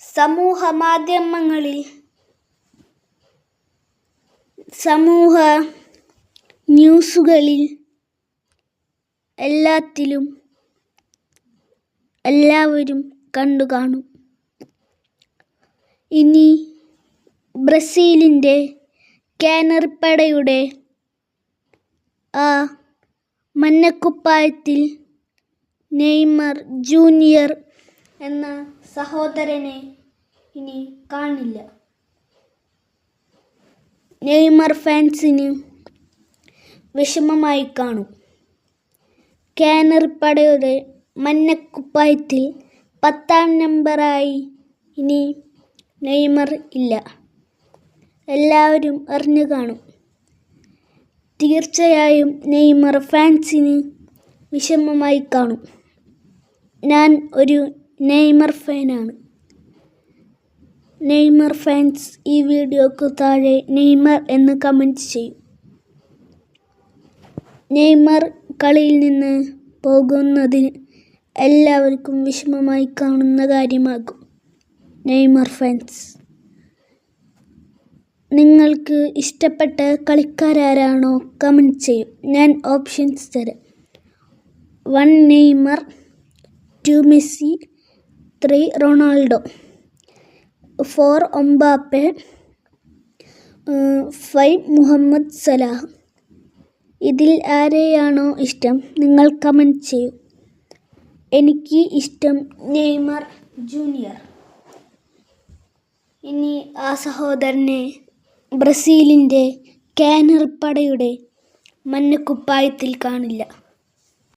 സമൂഹ മാധ്യമങ്ങളിൽ സമൂഹ ന്യൂസുകളിൽ എല്ലാത്തിലും എല്ലാവരും കണ്ടു കാണും. ഇനി ബ്രസീലിൻ്റെ കാനറിപ്പടയുടെ ആ മഞ്ഞക്കുപ്പായത്തിൽ നെയ്മർ ജൂനിയർ എന്ന സഹോദരനെ ഇനി കാണില്ല. നെയ്മർ ഫാൻസിന് വിഷമമായി കാണും. കാനറിപ്പടയുടെ മഞ്ഞക്കുപ്പായത്തിൽ 10-ാം നമ്പറായി ഇനി നെയ്മർ ഇല്ല. എല്ലാവരും അറിഞ്ഞു കാണും. തീർച്ചയായും നെയ്മർ ഫാൻസിന് വിഷമമായി കാണും. ഞാൻ ഒരു നെയ്മർ ഫാനാണ്. നെയ്മർ ഫാൻസ് ഈ വീഡിയോക്ക് താഴെ നെയ്മർ എന്ന് കമൻറ്റ് ചെയ്യും. നെയ്മർ കളിയിൽ നിന്ന് പോകുന്നതിന് എല്ലാവർക്കും വിഷമമായി കാണുന്ന കാര്യമാകും. നെയ്മർ ഫാൻസ്, നിങ്ങൾക്ക് ഇഷ്ടപ്പെട്ട കളിക്കാരാരാണോ കമൻറ്റ് ചെയ്യും. ഞാൻ ഓപ്ഷൻസ് തരാം. 1 Neymar, 2 Messi, 3 Ronaldo, 4 Mbappe, 5 Mohamed Salah. ഇതിൽ ആരെയാണോ ഇഷ്ടം നിങ്ങൾ കമൻറ്റ് ചെയ്യൂ. എനിക്ക് ഇഷ്ടം നെയ്മർ ജൂനിയർ. ഇനി ആ സഹോദരനെ ബ്രസീലിൻ്റെ കാനറിപ്പടയുടെ മഞ്ഞക്കുപ്പായത്തിൽ കാണില്ല.